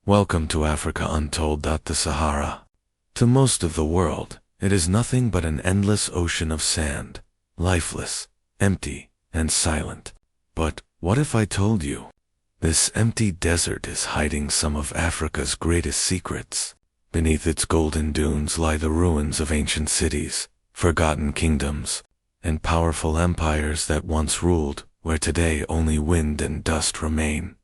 Welcome to Africa Untold. The Sahara. To most of the world, it is nothing but an endless ocean of sand, lifeless, empty, and silent. But what if I told you? This empty desert is hiding some of Africa's greatest secrets. Beneath its golden dunes lie the ruins of ancient cities, forgotten kingdoms, and powerful empires that once ruled where today only wind and dust remain.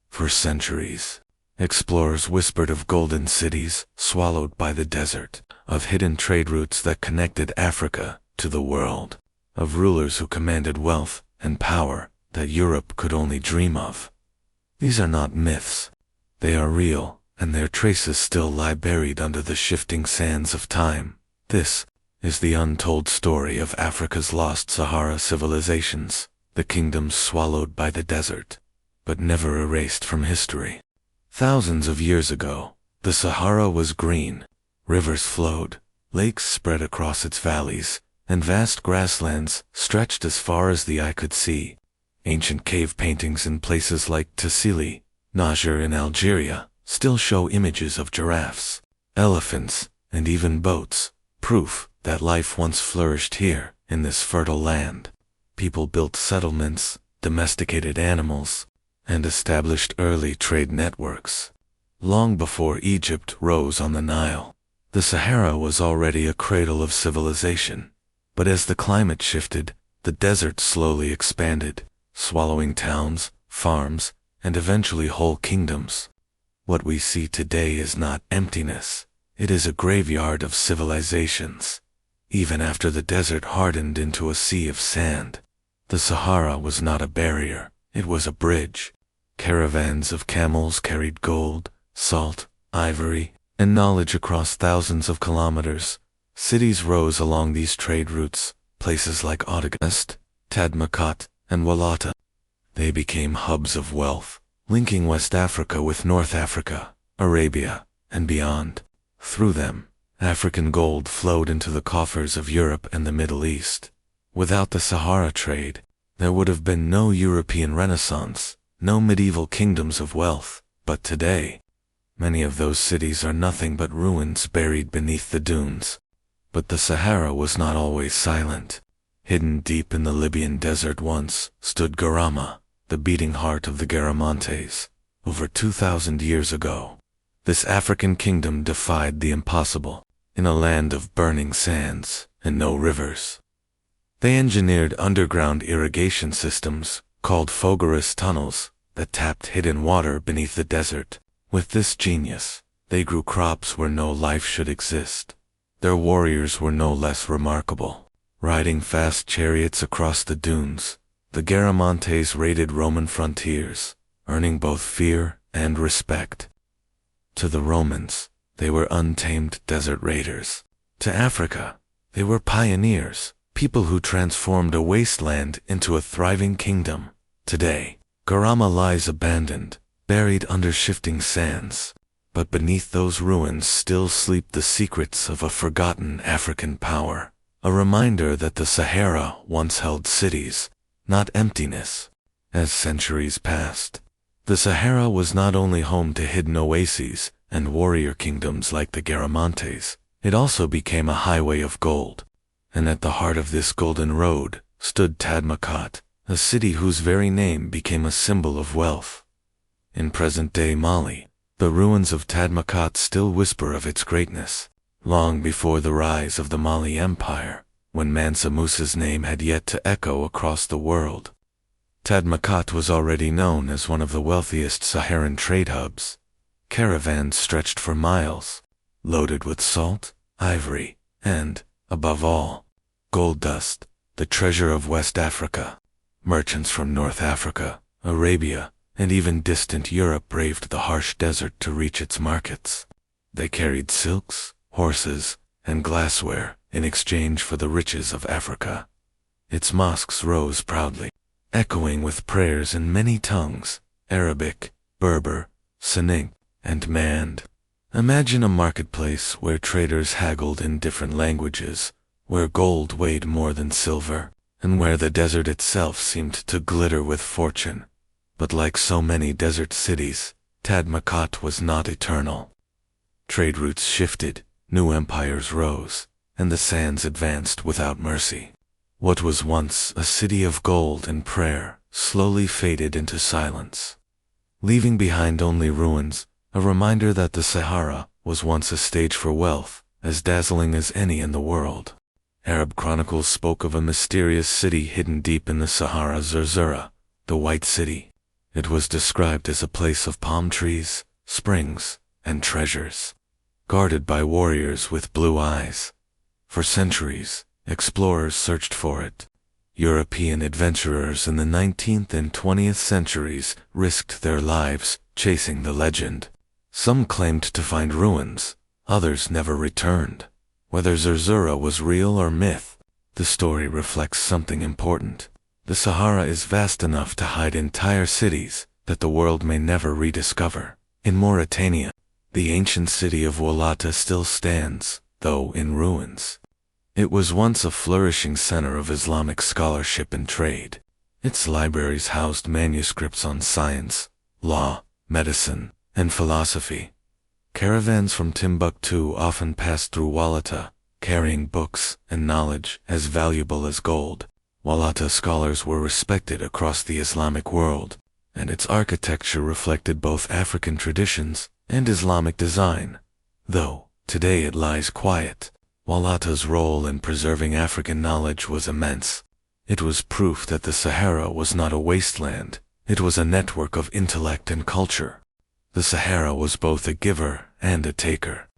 For centuries, explorers whispered of golden cities swallowed by the desert, of hidden trade routes that connected Africa to the world, of rulers who commanded wealth and power that Europe could only dream of. These are not myths. They are real, and their traces still lie buried under the shifting sands of time. This is the untold story of Africa's lost Sahara civilizations, the kingdoms swallowed by the desert, but never erased from history. Thousands of years ago, the Sahara was green. Rivers flowed, lakes spread across its valleys, and vast grasslands stretched as far as the eye could see. Ancient cave paintings in places like Tassili, Niger in Algeria, still show images of giraffes, elephants, and even boats, proof that life once flourished here in this fertile land. People built settlements, domesticated animals, and established early trade networks. Long before Egypt rose on the Nile, the Sahara was already a cradle of civilization. But as the climate shifted, the desert slowly expanded, swallowing towns, farms, and eventually whole kingdoms. What we see today is not emptiness. It is a graveyard of civilizations. Even after the desert hardened into a sea of sand, the Sahara was not a barrier, it was a bridge. Caravans of camels carried gold, salt, ivory, and knowledge across thousands of kilometers. Cities rose along these trade routes, places like Awdaghust, Tadmakat, and Walata. They became hubs of wealth, linking West Africa with North Africa, Arabia, and beyond. Through them, African gold flowed into the coffers of Europe and the Middle East. Without the Sahara trade, there would have been no European Renaissance, no medieval kingdoms of wealth. But today, many of those cities are nothing but ruins buried beneath the dunes. But the Sahara was not always silent. Hidden deep in the Libyan desert once stood Garama, the beating heart of the Garamantes. Over 2,000 years ago, this African kingdom defied the impossible. In a land of burning sands and no rivers, they engineered underground irrigation systems called Fogaris tunnels that tapped hidden water beneath the desert. With this genius, they grew crops where no life should exist. Their warriors were no less remarkable. Riding fast chariots across the dunes, the Garamantes raided Roman frontiers, earning both fear and respect. To the Romans, they were untamed desert raiders. To Africa, they were pioneers, people who transformed a wasteland into a thriving kingdom. Today, Garama lies abandoned, buried under shifting sands. But beneath those ruins still sleep the secrets of a forgotten African power. A reminder that the Sahara once held cities, not emptiness. As centuries passed, the Sahara was not only home to hidden oases and warrior kingdoms like the Garamantes, it also became a highway of gold. And at the heart of this golden road stood Tadmakat, a city whose very name became a symbol of wealth. In present-day Mali, the ruins of Tadmakat still whisper of its greatness. Long before the rise of the Mali Empire, when Mansa Musa's name had yet to echo across the world, Tadmakat was already known as one of the wealthiest Saharan trade hubs. Caravans stretched for miles, loaded with salt, ivory, and, above all, gold dust, the treasure of West Africa. Merchants from North Africa, Arabia, and even distant Europe braved the harsh desert to reach its markets. They carried silks, horses, and glassware in exchange for the riches of Africa. Its mosques rose proudly, echoing with prayers in many tongues: Arabic, Berber, Sinic, and Mand. Imagine a marketplace where traders haggled in different languages, where gold weighed more than silver, and where the desert itself seemed to glitter with fortune. But like so many desert cities, Tadmakat was not eternal. Trade routes shifted, new empires rose, and the sands advanced without mercy. What was once a city of gold and prayer slowly faded into silence, leaving behind only ruins, a reminder that the Sahara was once a stage for wealth, as dazzling as any in the world. Arab chronicles spoke of a mysterious city hidden deep in the Sahara, Zerzura, the White City. It was described as a place of palm trees, springs, and treasures, guarded by warriors with blue eyes. For centuries, explorers searched for it. European adventurers in the 19th and 20th centuries risked their lives chasing the legend. Some claimed to find ruins, others never returned. Whether Zerzura was real or myth, the story reflects something important. The Sahara is vast enough to hide entire cities that the world may never rediscover. In Mauritania, the ancient city of Walata still stands, though in ruins. It was once a flourishing center of Islamic scholarship and trade. Its libraries housed manuscripts on science, law, medicine, and philosophy. Caravans from Timbuktu often passed through Walata, carrying books and knowledge as valuable as gold. Walata scholars were respected across the Islamic world, and its architecture reflected both African traditions and Islamic design. Though today it lies quiet, Walata's role in preserving African knowledge was immense. It was proof that the Sahara was not a wasteland, it was a network of intellect and culture. The Sahara was both a giver and a taker.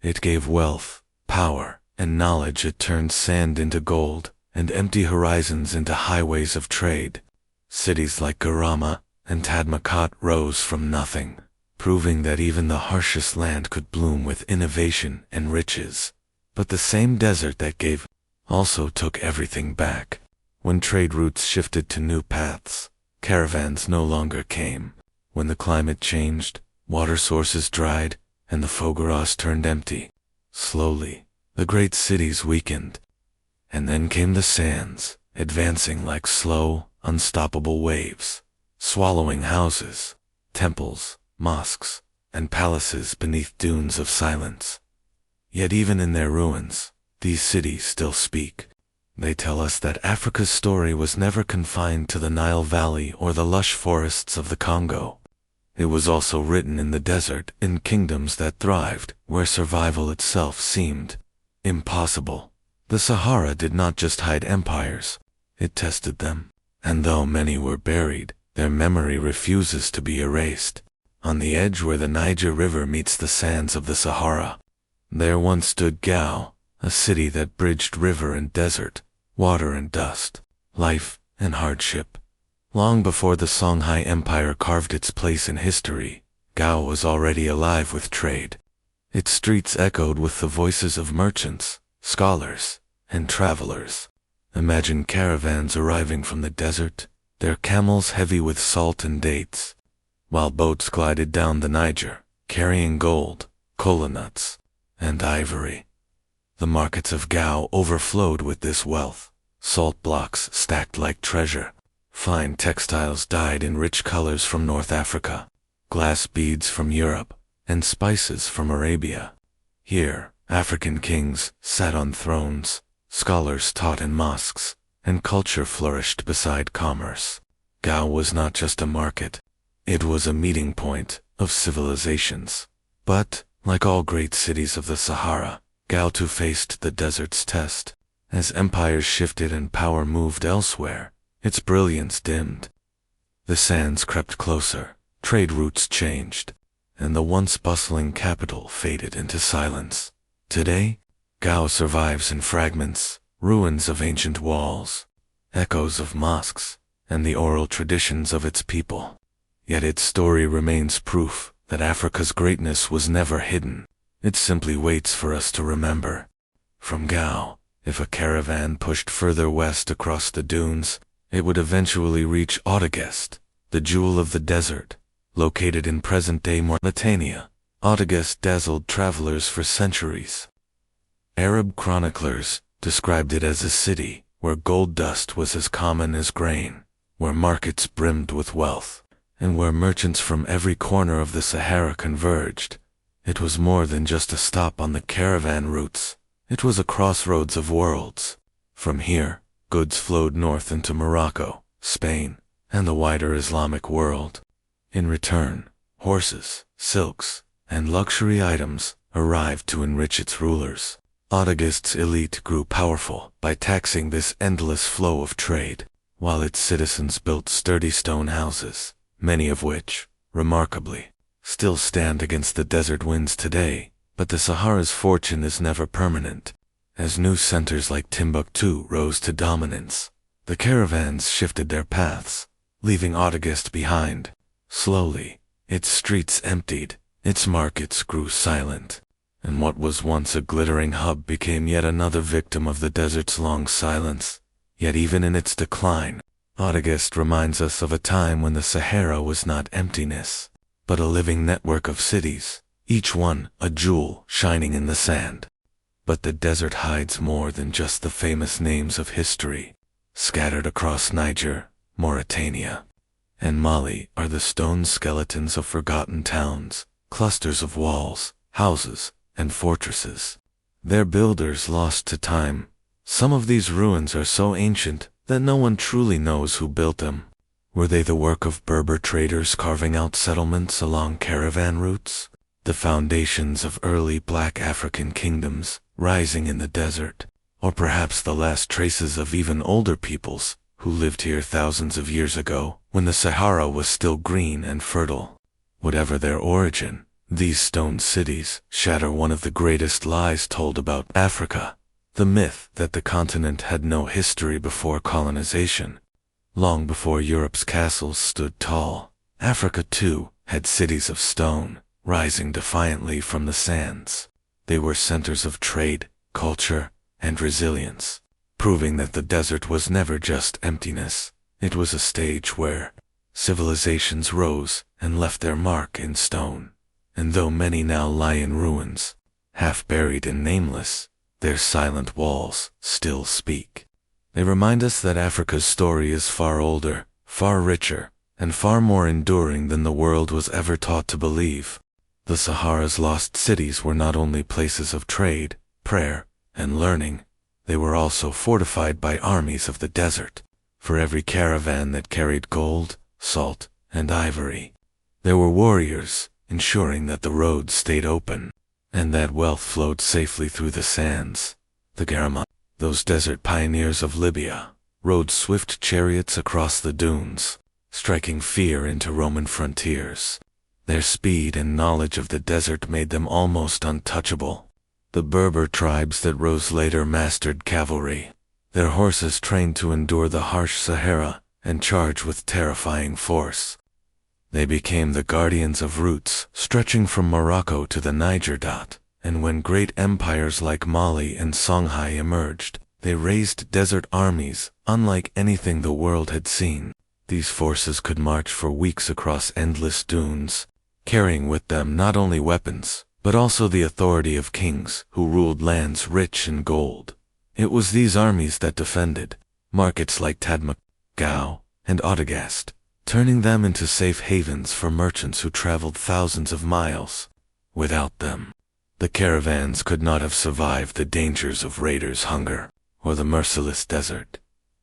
It gave wealth, power, and knowledge. It turned sand into gold, and empty horizons into highways of trade. Cities like Garama and Tadmakat rose from nothing, proving that even the harshest land could bloom with innovation and riches. But the same desert that gave also took everything back. When trade routes shifted to new paths, caravans no longer came. When the climate changed, water sources dried, and the fogaras turned empty. Slowly, the great cities weakened. And then came the sands, advancing like slow, unstoppable waves, swallowing houses, temples, mosques, and palaces beneath dunes of silence. Yet even in their ruins, these cities still speak. They tell us that Africa's story was never confined to the Nile Valley or the lush forests of the Congo. It was also written in the desert, in kingdoms that thrived, where survival itself seemed impossible. The Sahara did not just hide empires, it tested them. And though many were buried, their memory refuses to be erased. On the edge where the Niger River meets the sands of the Sahara, there once stood Gao, a city that bridged river and desert, water and dust, life and hardship. Long before the Songhai Empire carved its place in history, Gao was already alive with trade. Its streets echoed with the voices of merchants, scholars, and travelers. Imagine caravans arriving from the desert, their camels heavy with salt and dates, while boats glided down the Niger, carrying gold, kola nuts, and ivory. The markets of Gao overflowed with this wealth, salt blocks stacked like treasure, fine textiles dyed in rich colors from North Africa, glass beads from Europe, and spices from Arabia. Here, African kings sat on thrones, scholars taught in mosques, and culture flourished beside commerce. Gao was not just a market, it was a meeting point of civilizations. But, like all great cities of the Sahara, Gao too faced the desert's test. As empires shifted and power moved elsewhere, its brilliance dimmed. The sands crept closer, trade routes changed, and the once bustling capital faded into silence. Today, Gao survives in fragments, ruins of ancient walls, echoes of mosques, and the oral traditions of its people. Yet its story remains proof that Africa's greatness was never hidden. It simply waits for us to remember. From Gao, if a caravan pushed further west across the dunes, it would eventually reach Awdaghust, the jewel of the desert, located in present-day Mauritania. Awdaghust dazzled travelers for centuries. Arab chroniclers described it as a city where gold dust was as common as grain, where markets brimmed with wealth, and where merchants from every corner of the Sahara converged. It was more than just a stop on the caravan routes. It was a crossroads of worlds. From here, goods flowed north into Morocco, Spain, and the wider Islamic world. In return, horses, silks, and luxury items arrived to enrich its rulers. Awdaghust's elite grew powerful by taxing this endless flow of trade, while its citizens built sturdy stone houses, many of which, remarkably, still stand against the desert winds today. But the Sahara's fortune is never permanent. As new centers like Timbuktu rose to dominance, the caravans shifted their paths, leaving Awdaghust behind. Slowly, its streets emptied, its markets grew silent, and what was once a glittering hub became yet another victim of the desert's long silence. Yet even in its decline, Awdaghust reminds us of a time when the Sahara was not emptiness, but a living network of cities, each one a jewel shining in the sand. But the desert hides more than just the famous names of history. Scattered across Niger, Mauritania, and Mali are the stone skeletons of forgotten towns, clusters of walls, houses, and fortresses. Their builders lost to time. Some of these ruins are so ancient that no one truly knows who built them. Were they the work of Berber traders carving out settlements along caravan routes? The foundations of early black African kingdoms rising in the desert? Or perhaps the last traces of even older peoples who lived here thousands of years ago, when the Sahara was still green and fertile? Whatever their origin, these stone cities shatter one of the greatest lies told about Africa, the myth that the continent had no history before colonization. Long before Europe's castles stood tall, Africa too had cities of stone, rising defiantly from the sands. They were centers of trade, culture, and resilience, proving that the desert was never just emptiness. It was a stage where civilizations rose and left their mark in stone. And though many now lie in ruins, half buried and nameless, their silent walls still speak. They remind us that Africa's story is far older, far richer, and far more enduring than the world was ever taught to believe. The Sahara's lost cities were not only places of trade, prayer, and learning. They were also fortified by armies of the desert. For every caravan that carried gold, salt, and ivory, there were warriors, ensuring that the roads stayed open, and that wealth flowed safely through the sands. The Garamantes, those desert pioneers of Libya, rode swift chariots across the dunes, striking fear into Roman frontiers. Their speed and knowledge of the desert made them almost untouchable. The Berber tribes that rose later mastered cavalry, their horses trained to endure the harsh Sahara and charge with terrifying force. They became the guardians of routes stretching from Morocco to the Niger Delta, and when great empires like Mali and Songhai emerged, they raised desert armies unlike anything the world had seen. These forces could march for weeks across endless dunes, carrying with them not only weapons, but also the authority of kings who ruled lands rich in gold. It was these armies that defended markets like Tadmuk, Gao, and Awdaghust, turning them into safe havens for merchants who traveled thousands of miles. Without them, the caravans could not have survived the dangers of raiders' hunger or the merciless desert.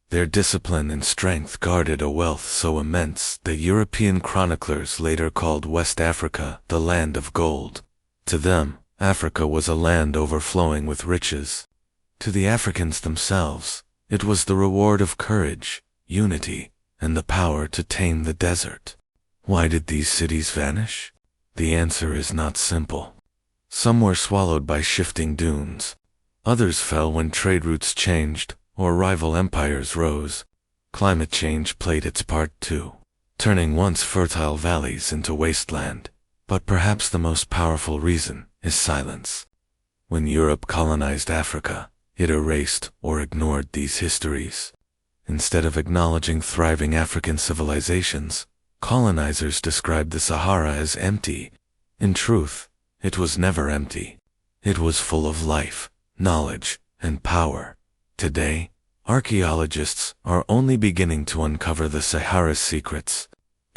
Their discipline and strength guarded a wealth so immense that European chroniclers later called West Africa the land of gold. To them, Africa was a land overflowing with riches. To the Africans themselves, it was the reward of courage, unity, and the power to tame the desert. Why did these cities vanish? The answer is not simple. Some were swallowed by shifting dunes. Others fell when trade routes changed or rival empires rose. Climate change played its part too, turning once fertile valleys into wasteland. But perhaps the most powerful reason is silence. When Europe colonized Africa, it erased or ignored these histories. Instead of acknowledging thriving African civilizations, colonizers described the Sahara as empty. In truth, it was never empty. It was full of life, knowledge, and power. Today, archaeologists are only beginning to uncover the Sahara's secrets.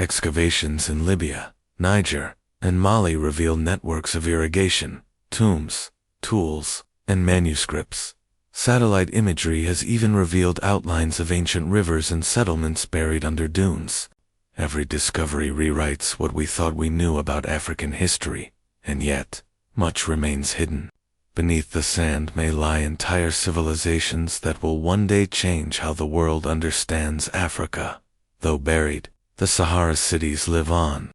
Excavations in Libya, Niger, and Mali reveal networks of irrigation, tombs, tools, and manuscripts. Satellite imagery has even revealed outlines of ancient rivers and settlements buried under dunes. Every discovery rewrites what we thought we knew about African history, and yet, much remains hidden. Beneath the sand may lie entire civilizations that will one day change how the world understands Africa. Though buried, the Sahara cities live on.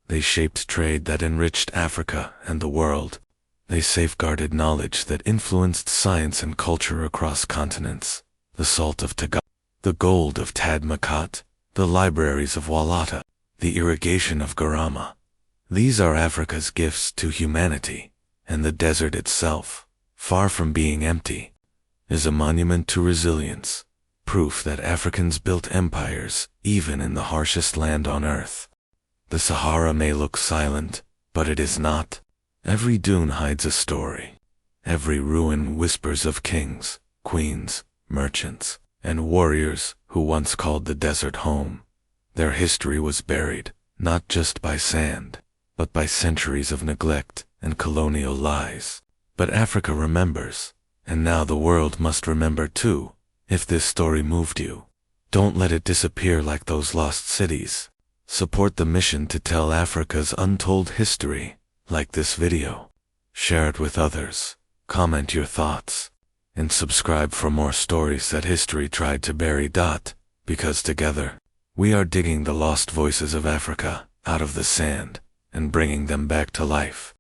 They shaped trade that enriched Africa and the world. They safeguarded knowledge that influenced science and culture across continents. The salt of Awdaghust, the gold of Tadmakat, the libraries of Walata, the irrigation of Garama. These are Africa's gifts to humanity, and the desert itself, far from being empty, is a monument to resilience, proof that Africans built empires even in the harshest land on earth. The Sahara may look silent, but it is not. Every dune hides a story. Every ruin whispers of kings, queens, merchants, and warriors who once called the desert home. Their history was buried, not just by sand, but by centuries of neglect and colonial lies. But Africa remembers, and now the world must remember too. If this story moved you, don't let it disappear like those lost cities. Support the mission to tell Africa's untold history. Like this video, share it with others, comment your thoughts, and subscribe for more stories that history tried to bury. Because together, we are digging the lost voices of Africa out of the sand and bringing them back to life.